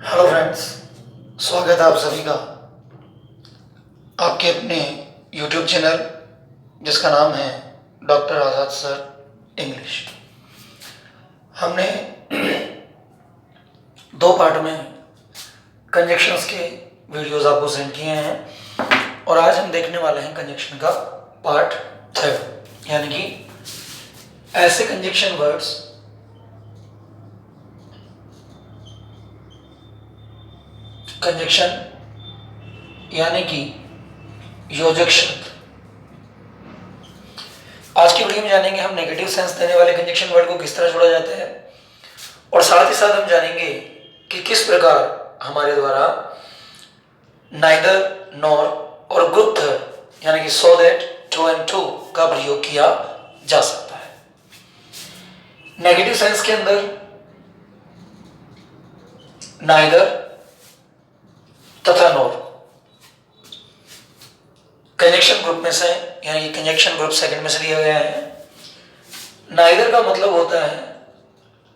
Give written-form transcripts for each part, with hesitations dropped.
Hello friends, स्वागत है आप सभी का आपके अपने यूट्यूब चैनल जिसका नाम है डॉक्टर आज़ाद सर इंग्लिश। हमने दो पार्ट में कंजक्शंस के वीडियोस आपको सेंड किए हैं और आज हम देखने वाले हैं कंजक्शन का पार्ट थर्ड, यानी कि ऐसे कंजक्शन वर्ड्स कंजक्शन यानी कि योजक शब्द। आज की वीडियो में जानेंगे हम नेगेटिव सेंस देने वाले कंजक्शन वर्ड को किस तरह जोड़ा जाता है और साथ ही साथ हम जानेंगे कि किस प्रकार हमारे द्वारा नाइदर, नॉर और गुड थर्ड यानी कि so that, too and to का प्रयोग किया जा सकता है। नेगेटिव सेंस के अंदर नाइदर तथा नॉर कंजक्शन ग्रुप में से, यानी कि कंजक्शन ग्रुप सेकंड में से लिया गया है। नाइदर का मतलब होता है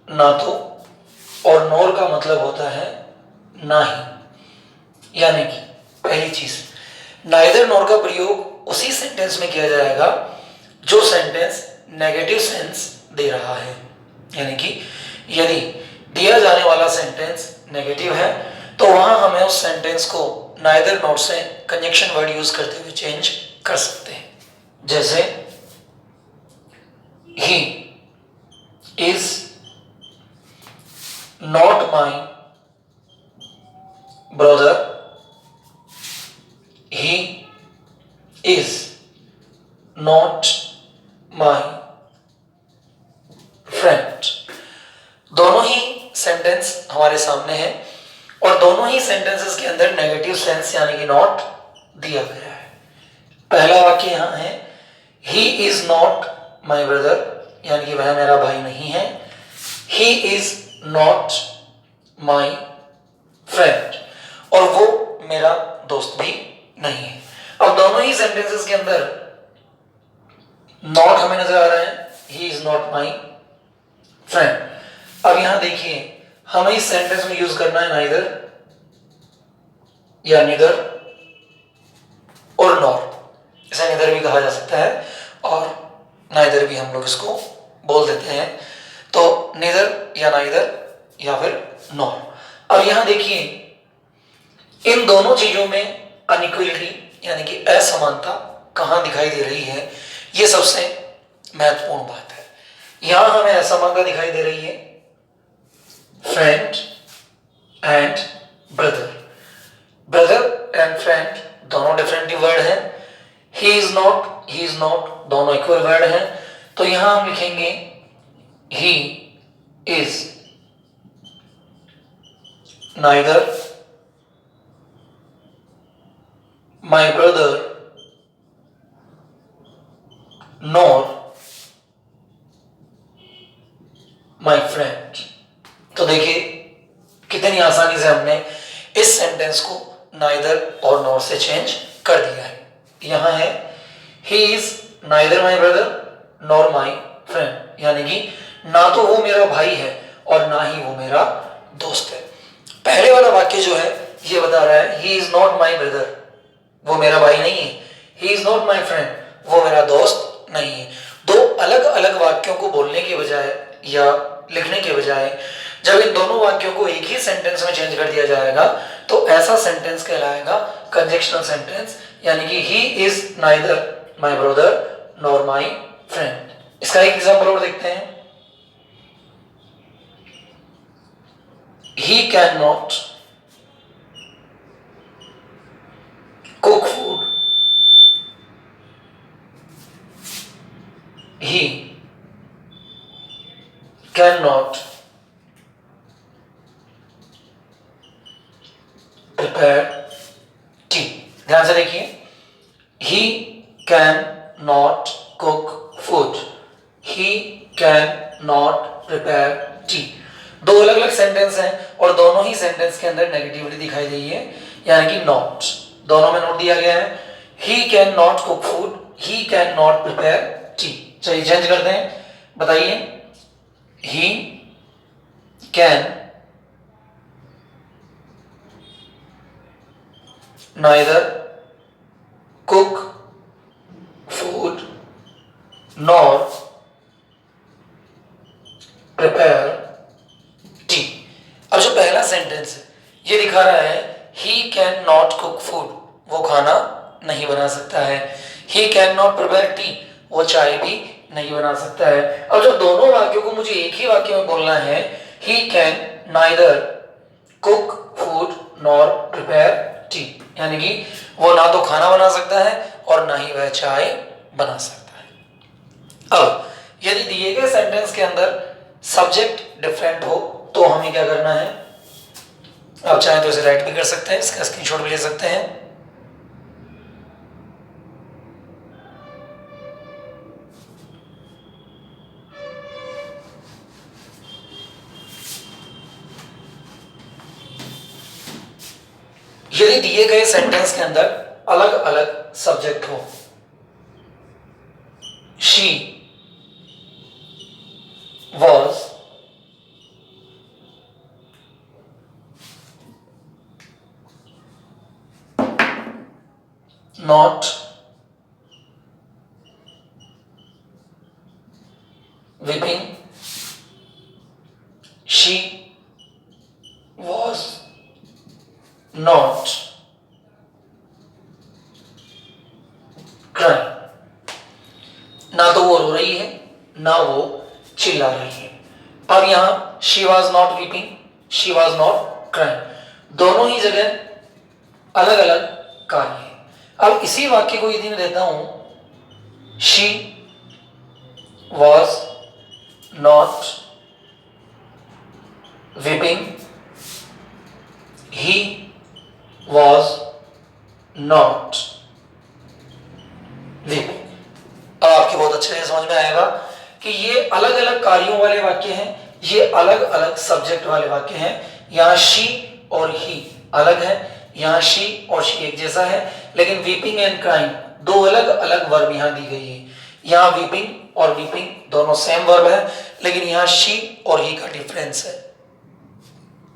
ना तो और नॉर का मतलब होता है ना ही। यानी कि पहली चीज, नाइदर नॉर का प्रयोग उसी सेंटेंस में किया जाएगा जो सेंटेंस नेगेटिव सेंस दे रहा है। यानी कि यदि दिया जाने वाला सेंटेंस नेगेटिव है तो वहां हमें उस सेंटेंस को नाइदर नॉर से कंजक्शन वर्ड यूज करते हुए चेंज कर सकते हैं। जैसे he is not my brother, he is not my friend. दोनों ही सेंटेंस हमारे सामने हैं और दोनों ही सेंटेंसेस के अंदर नेगेटिव सेंस यानी कि नॉट दिया गया है। पहला वाक्य यहां है, he is not my brother, यानी कि वह मेरा भाई नहीं है। He is not my friend, और वो मेरा दोस्त भी नहीं है। अब दोनों ही सेंटेंसेस के अंदर नॉट हमें नजर आ रहा है, he is not my friend. अब यहां देखिए, हमें इस सेंटेंस में यूज करना है नाइदर या नीदर और नॉर। इसे नीदर भी कहा जा सकता है और नाइदर भी हम लोग इसको बोल देते हैं। तो नीदर या नाइदर या फिर नॉर। अब यहां देखिए, इन दोनों चीजों में अनइक्वलिटी यानी कि असमानता कहां दिखाई दे रही है, यह सबसे महत्वपूर्ण बात है। यहां हमें असमानता दिखाई दे रही है friend and brother. Brother and friend दोनों डिफरेंट वर्ड हैं। ही इज नॉट दोनों इक्वल वर्ड हैं। तो यहां हम लिखेंगे he is neither my brother nor my friend. तो देखिए कितनी आसानी से हमने इस सेंटेंस को नाइदर और नॉर से चेंज कर दिया है। यहां है he is neither my brother nor my friend, यानी कि ना तो वो मेरा भाई है और ना ही वो मेरा दोस्त है। पहले वाला वाक्य जो है ये बता रहा है he is not my brother, वो मेरा भाई नहीं है। He is not my friend, वो मेरा दोस्त नहीं है। दो अलग अलग वाक्यों को बोलने के बजाय या लिखने के बजाय जब इन दोनों वाक्यों को एक ही सेंटेंस में चेंज कर दिया जाएगा तो ऐसा सेंटेंस कहलाएगा कंजक्शनल सेंटेंस, यानी कि he is neither my brother nor my friend. इसका एक एग्जांपल और देखते हैं। ही can not cook food, he cannot prepare tea। ध्यान से देखिए, he cannot cook food, he cannot prepare tea। दो अलग अलग सेंटेंस हैं और दोनों ही सेंटेंस के अंदर नेगेटिविटी दिखाई दी है, यानी कि नॉट। दोनों में नोट दिया गया है। he cannot cook food, he cannot prepare tea। चलिए चेंज करते हैं, बताइए। he can neither cook food nor prepare tea। अब जो पहला सेंटेंस है ये दिखा रहा है he can not cook food, वो खाना नहीं बना सकता है। he can not prepare T, वो चाय भी नहीं बना सकता है। अब जो दोनों वाक्यों को मुझे एक ही वाक्य में बोलना है, he can neither cook food nor prepare T, यानी कि वो ना तो खाना बना सकता है और ना ही वह चाय बना सकता है। अब यदि दिए गए सेंटेंस के अंदर सब्जेक्ट डिफरेंट हो तो हमें क्या करना है, आप चाहें तो इसे राइट भी कर सकते हैं, इसका स्क्रीनशॉट भी ले सकते हैं। यदि दिए गए सेंटेंस के अंदर अलग अलग सब्जेक्ट हो, she was not weeping, she was not crying, ना तो वो रो रही है ना वो चिल्ला रही है। अब यहां she was not weeping, she was not crying, दोनों ही जगह अलग अलग कार्य है। अब इसी वाक्य को यदि मैं देता हूं she was not weeping, he was not weeping। अब आपके बहुत अच्छे से समझ में आएगा कि ये अलग अलग कार्यों वाले वाक्य हैं, ये अलग अलग सब्जेक्ट वाले वाक्य हैं। यहाँ शी और ही अलग है, यहाँ शी और शी एक जैसा है, लेकिन वीपिंग एंड क्राइंग दो अलग अलग वर्ब यहाँ दी गई है। यहाँ वीपिंग और वीपिंग दोनों सेम वर्ब है, लेकिन यहाँ शी और ही का डिफरेंस है।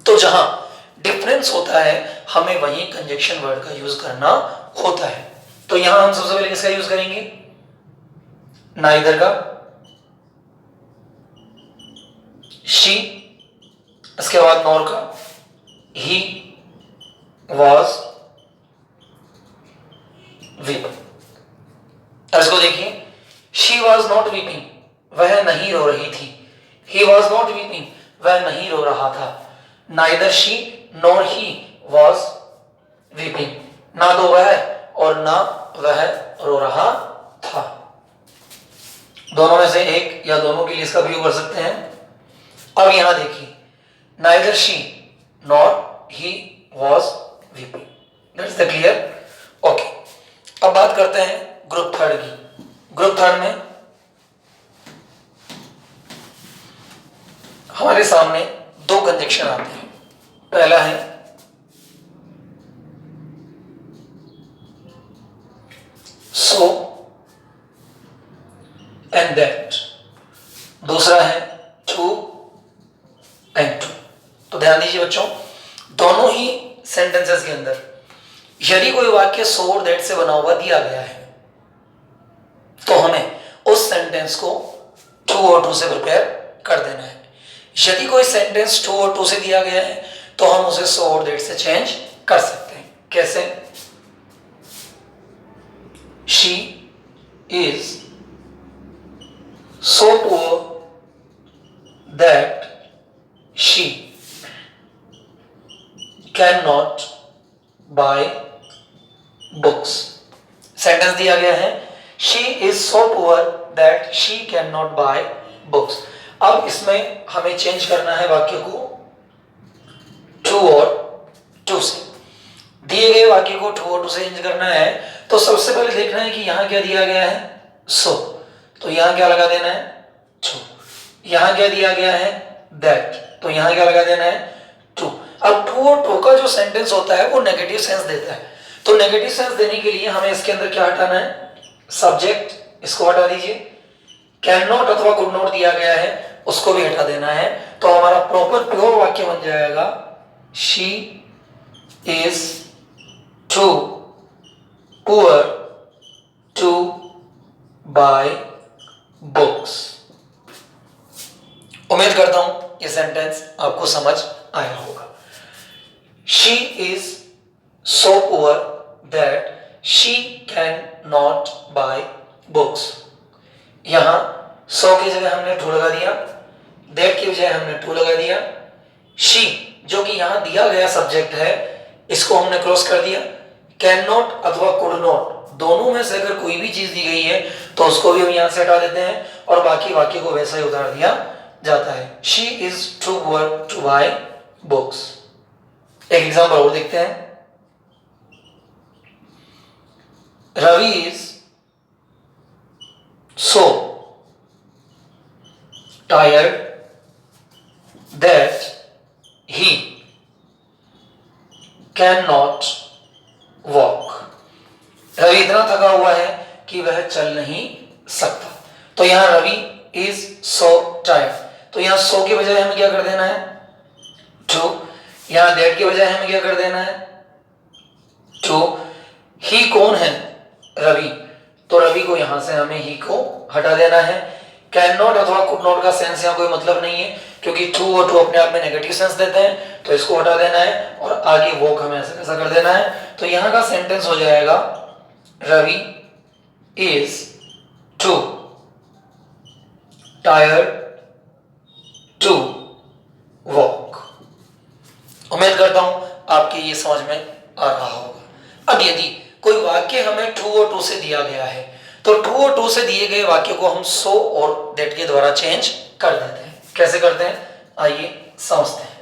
तो जहां डिफरेंस होता है हमें वही कंजक्शन वर्ड का यूज करना होता है। तो यहां हम सबसे पहले किसका यूज करेंगे, नाइदर का, शी, इसके बाद नॉर का, ही वॉज वीपिंग। अब इसको देखिए, शी वॉज नॉट वीपिंग, वह नहीं रो रही थी। ही वॉज नॉट वीपिंग, वह नहीं रो रहा था। Neither she nor he was weeping, ना तो वह और ना वह रो रहा था। दोनों में से एक या दोनों के लिए इसका प्रयोग कर सकते हैं। अब यहां देखिए, neither she nor he was weeping, that's the clear. Okay, अब बात करते हैं ग्रुप थर्ड की। ग्रुप थर्ड में हमारे सामने दो कंजक्शन आते हैं। पहला है सो एंड दैट, दूसरा है टू एंड टू। तो ध्यान दीजिए बच्चों, दोनों ही सेंटेंसेस के अंदर यदि कोई वाक्य सो और दैट से बना हुआ दिया गया है तो हमें उस सेंटेंस को टू और टू से प्रिपेयर कर देना है। यदि कोई सेंटेंस टू और टू से दिया गया है तो हम उसे सो और दैट से चेंज कर सकते हैं। कैसे, she is so poor that she can not buy books. Sentence दिया गया है, she is so poor that she can not buy books. अब इसमें हमें चेंज करना है वाक्य को टू और टू से। दिए गए वाक्य को टू और टू से चेंज करना है तो सबसे पहले देखना है कि यहां क्या दिया गया है, सो, तो यहां क्या लगा देना है, टू। यहां क्या दिया गया है, दैट, तो यहां क्या लगा देना है, टू। अब टू और टू का जो सेंटेंस होता है वो नेगेटिव सेंस देता है, तो नेगेटिव सेंस देने के लिए हमें इसके अंदर क्या हटाना है, सब्जेक्ट, इसको हटा दीजिए। कैन नॉट अथवा कुड नॉट दिया गया है उसको भी हटा देना है। तो हमारा प्रॉपर प्योर वाक्य बन जाएगा, she is too poor to buy books. उम्मीद करता हूं ये सेंटेंस आपको समझ आया होगा। She is so poor that she can not buy books. यहां सो की जगह हमने टू लगा दिया, दैट की बजाय हमने टू लगा दिया। शी जो कि यहां दिया गया सब्जेक्ट है, इसको हमने क्रॉस कर दिया। कैन नॉट अथवा कुड नॉट दोनों में से अगर कोई भी चीज दी गई है तो उसको भी हम यहां से हटा देते हैं और बाकी वाक्य को वैसा ही उतार दिया जाता है। She is too poor to buy books. एक एग्जाम्पल और देखते हैं। Ravi is so tired that he can not walk. Ravi इतना थका हुआ है कि वह चल नहीं सकता। तो यहां रवि इज सो टायर्ड, तो यहां सो के बजाय हमें क्या कर देना है, टू। यहां दैट के बजाय हमें क्या कर देना है, टू। ही कौन है, रवि, तो रवि को यहां से हमें ही को हटा देना है। कैन नॉट अथवा कुड नॉट का सेंस यहां कोई मतलब नहीं है, क्योंकि टू और टू अपने आप में नेगेटिव सेंस देते हैं, तो इसको हटा देना है और आगे वो हमें ऐसा कैसा कर देना है। तो यहां का सेंटेंस हो जाएगा Ravi is too tired to walk. उम्मीद करता हूं आपके ये समझ में आ रहा होगा। अब यदि कोई वाक्य हमें टू और टू से दिया गया है तो टू और टू से दिए गए वाक्य को हम सो और दैट के द्वारा चेंज कर देते हैं। कैसे करते हैं, आइए समझते हैं।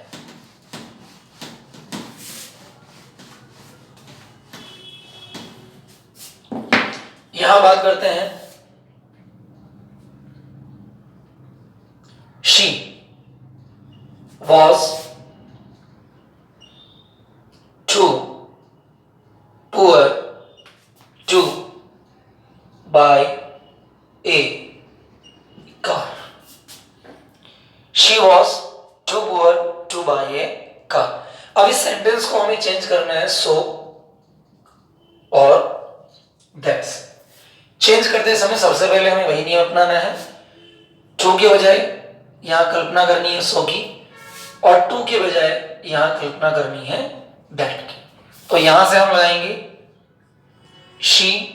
यहां बात करते हैं she was too poor to buy a car. She was too poor to buy a car. अब इस सेंटेंस को हमें चेंज करना है सो और दैट्स। चेंज करते समय सबसे पहले हमें वही नियम अपनाना है। टू के बजाय यहां कल्पना करनी है सो की और टू के बजाय यहां कल्पना करनी है दैट की। तो यहां से हम लगाएंगे she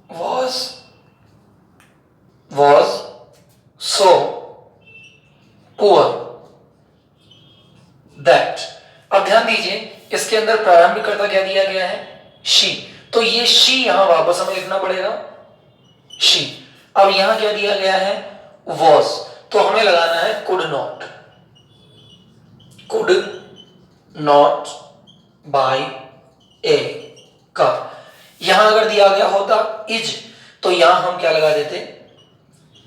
was so poor that। अब ध्यान दीजिए इसके अंदर प्रारंभिक कर्ता क्या दिया गया है, शी। तो ये शी यहां वापस हमें लिखना पड़ेगा शी। अब यहां क्या दिया गया है, was, तो हमें लगाना है could not by a car। यहां अगर दिया गया होता इज तो यहां हम क्या लगा देते,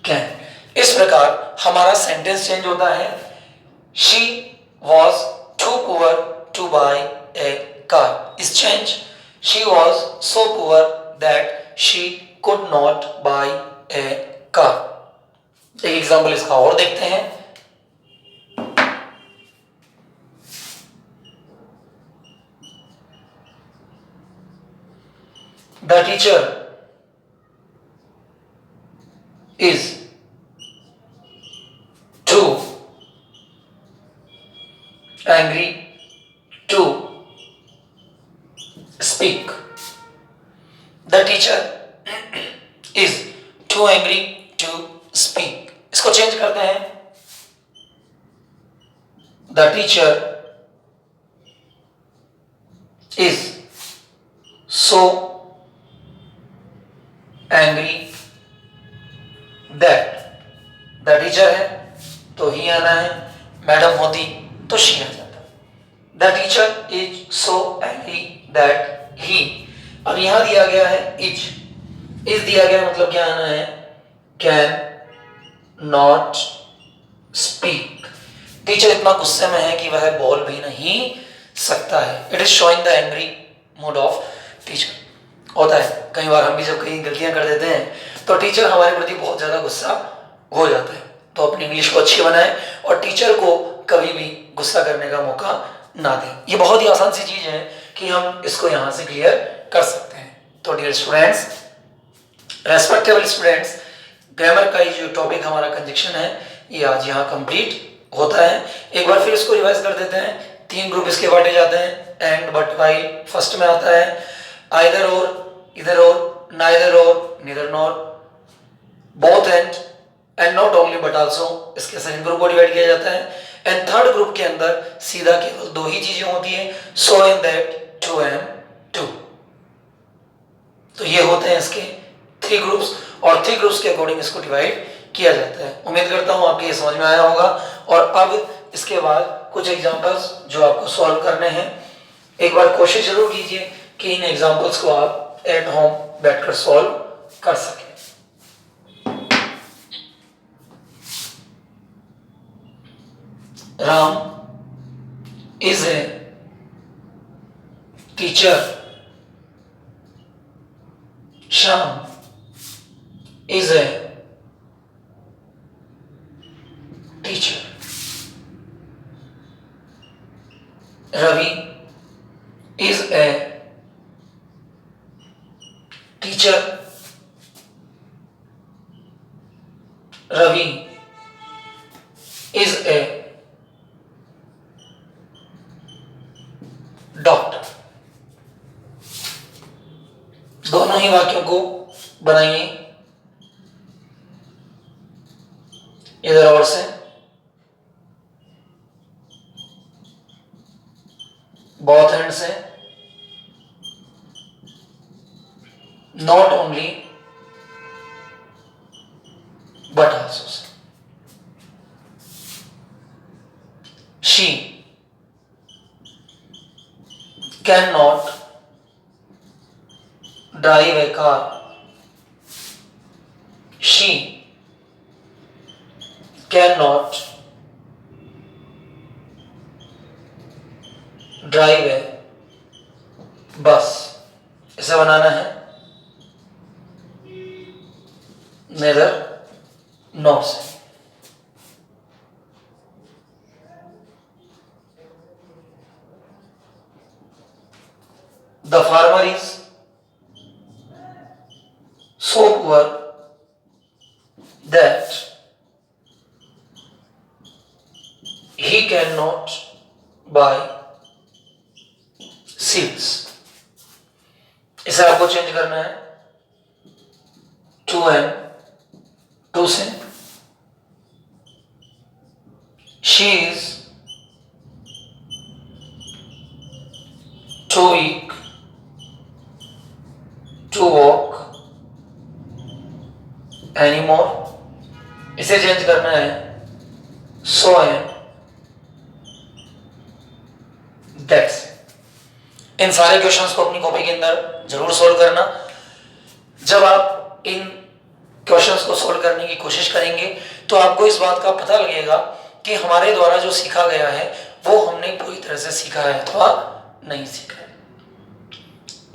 कैन। इस प्रकार हमारा सेंटेंस चेंज होता है। She was too poor to buy a car is change she was so poor that she could not buy a car. एक एग्जाम्पल इसका और देखते हैं। The teacher is too angry to speak। The teacher is too angry to speak। इसको change करते हैं। The teacher is so angry that. The teacher है तो ही आना है, मैडम होती तो शी आ जाता। The teacher is so angry that he. अब यहां दिया गया है इज दिया गया मतलब क्या आना है, कैन नॉट स्पीक। टीचर इतना गुस्से में है कि वह बोल भी नहीं सकता है। It is showing the angry mood off teacher. होता है कई बार हम भी जब कहीं गलतियां कर देते हैं तो टीचर हमारे प्रति बहुत ज्यादा गुस्सा हो जाता है। तो अपनी इंग्लिश को अच्छी बनाएं और टीचर को कभी भी गुस्सा करने का मौका ना दें। ये बहुत ही आसान सी चीज है कि हम इसको यहां से क्लियर कर सकते हैं। तो dear students, respectable students, grammar का ये जो टॉपिक हमारा कंजक्शन है ये आज यहाँ कंप्लीट होता है। एक बार फिर इसको रिवाइज कर देते हैं। 3 ग्रुप इसके बांटे जाते हैं। एंड, बट, व्हाइल फर्स्ट में आता है। आइदर और, इधर और, नाइदर और, neither nor, both and not only but also, इसके सेकंड ग्रुप को डिवाइड किया जाता है। एंड थर्ड ग्रुप के अंदर सीधा केवल 2 ही चीजें होती है, so and that, too and to. तो ये होते हैं इसके 3 ग्रुप्स और 3 ग्रुप्स के अकॉर्डिंग इसको डिवाइड किया जाता है। उम्मीद करता हूं आपके ये समझ में आया होगा। और अब इसके बाद कुछ एग्जांपल्स जो आपको सॉल्व करने हैं, एक बार कोशिश जरूर कीजिए कि इन एग्जांपल्स को आप एट होम बैठकर सॉल्व कर सकें। Ram is a teacher, Shyam is a teacher. Ravi is a teacher. Ravi is a doctor. दोनों ही वाक्यों को बनाइए इधर और से। बोथ एंड से, not only but also say. She can not drive a car. She cannot drive a bus. इसे बनाना है neither nor से। The farmer is so poor that he cannot buy seeds. इसे आपको चेंज करना है to and to से। She is too weak to walk anymore. इसे change करना है so and that's. इन सारे क्वेश्चंस को अपनी कॉपी के अंदर जरूर सोल्व करना। जब आप इन क्वेश्चंस को सोल्व करने की कोशिश करेंगे तो आपको इस बात का पता लगेगा कि हमारे द्वारा जो सीखा गया है वो हमने पूरी तरह से सीखा है अथवा नहीं सीखा है।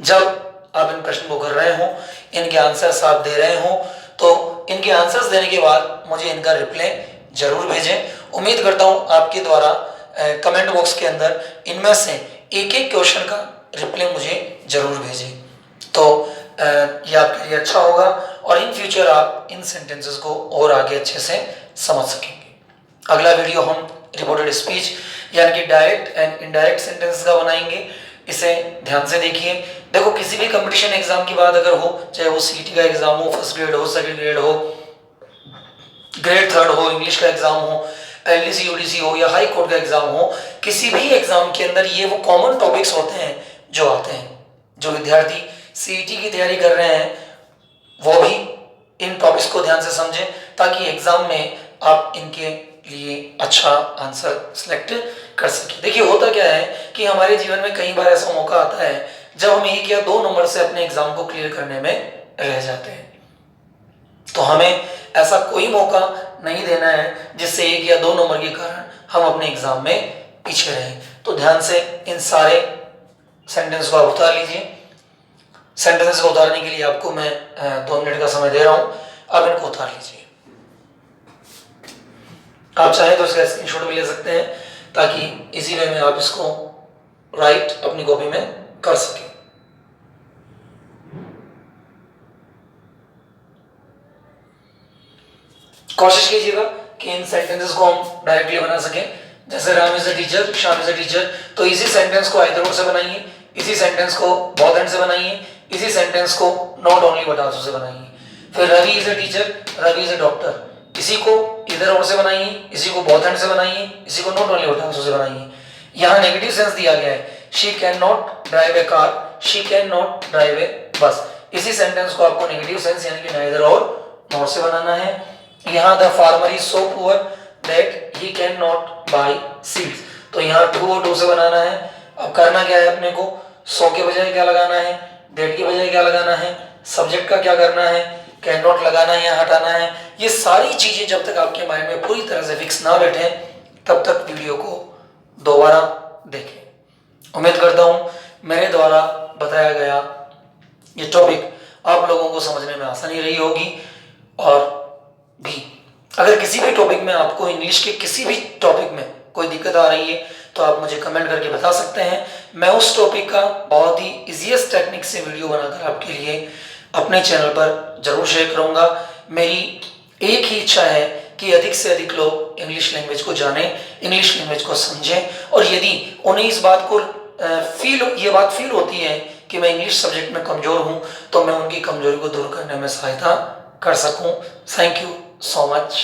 जब आप इन प्रश्न को कर रहे हो, इनके आंसर्स आप दे रहे हो, तो इनके आंसर्स देने के बाद मुझे इनका रिप्लाई जरूर भेजें। उम्मीद करता हूं आपके द्वारा कमेंट बॉक्स के अंदर इनमें से एक एक क्वेश्चन का रिप्लाई मुझे जरूर भेजें, तो ये आपके लिए अच्छा होगा और इन फ्यूचर आप इन सेंटेंसेस को और आगे अच्छे से समझ सकेंगे। अगला वीडियो हम रिपोर्टेड स्पीच यानी कि डायरेक्ट एंड इनडायरेक्ट सेंटेंसेस का बनाएंगे। इसे ध्यान से देखिए। देखो, किसी भी कंपटीशन एग्जाम की बात अगर हो, चाहे वो सीटी का एग्जाम हो, फर्स्ट ग्रेड हो, सेकंड ग्रेड हो, ग्रेड 3 हो, इंग्लिश का एग्जाम हो, एलडीसी यूडीसी हो या हाई कोर्ट का एग्जाम हो, किसी भी एग्जाम के अंदर ये वो कॉमन टॉपिक्स होते हैं जो आते हैं। जो विद्यार्थी सीईटी की तैयारी कर रहे हैं वो भी इन टॉपिक्स को ध्यान से समझें ताकि एग्जाम में आप इनके लिए अच्छा आंसर सिलेक्ट कर सकें। देखिए, होता क्या है कि हमारे जीवन में कई बार ऐसा मौका आता है जब हम 1 या 2 नंबर से अपने एग्जाम को क्लियर करने में रह जाते हैं। तो हमें ऐसा कोई मौका नहीं देना है जिससे 1 या 2 नंबर के कारण हम अपने एग्जाम में पीछे रहें। तो ध्यान से इन सारे सेंटेंस को आप उतार लीजिए। सेंटेंस को उतारने के लिए आपको मैं 2 मिनट का समय दे रहा हूं। अब इनको उतार लीजिए। आप चाहें तो इसका स्क्रीनशॉट भी ले सकते हैं ताकि इसी वे में आप इसको राइट अपनी कॉपी में कर सकें। कोशिश कीजिएगा कि इन सेंटेंसेस को हम डायरेक्टली बना सकें। जैसे Ram is a teacher, Shyam is a teacher, तो इसी सेंटेंस को आइदर से बनाइए, इसी सेंटेंस को बोथ एंड से बनाइए, इसी सेंटेंस को नॉट ओनली बट आल्सो से बनाइए। फिर Ravi is a teacher, Ravi is a doctor, इसी को इधर और से बनाइए, इसी को बोथ एंड से बनाइए, इसी को नॉट ओनली बट आल्सो से बनाइए। यहाँ नेगेटिव सेंस दिया गया है, she can not drive a car, she can not drive a bus. इसी सेंटेंस को आपको नेगेटिव सेंस यानी कि नाइदर और नॉट से बनाना है। यहाँ the farmer is so poor that he can not buy seeds, तो यहाँ टू और टू से बनाना है। अब करना क्या है अपने को, सो के बजाय क्या लगाना है, दैट के बजाय क्या लगाना है, सब्जेक्ट का क्या करना है, कैन नॉट लगाना है या हटाना है। ये सारी चीजें जब तक आपके माइंड में पूरी तरह से फिक्स ना बैठे तब तक वीडियो को दोबारा देखें। उम्मीद करता हूँ मेरे द्वारा बताया गया ये टॉपिक आप लोगों को समझने में आसानी रही होगी। और भी अगर किसी भी टॉपिक में आपको इंग्लिश के किसी भी टॉपिक में कोई दिक्कत आ रही है तो आप मुझे कमेंट करके बता सकते हैं। मैं उस टॉपिक का बहुत ही इजीएस्ट टेक्निक से वीडियो बनाकर आपके लिए अपने चैनल पर जरूर शेयर करूंगा। मेरी एक ही इच्छा है कि अधिक से अधिक लोग इंग्लिश लैंग्वेज को जानें, इंग्लिश लैंग्वेज को समझें, और यदि उन्हें इस बात को ये बात फील होती है कि मैं इंग्लिश सब्जेक्ट में कमज़ोर हूं तो मैं उनकी कमजोरी को दूर करने में सहायता कर सकूं। Thank you so much.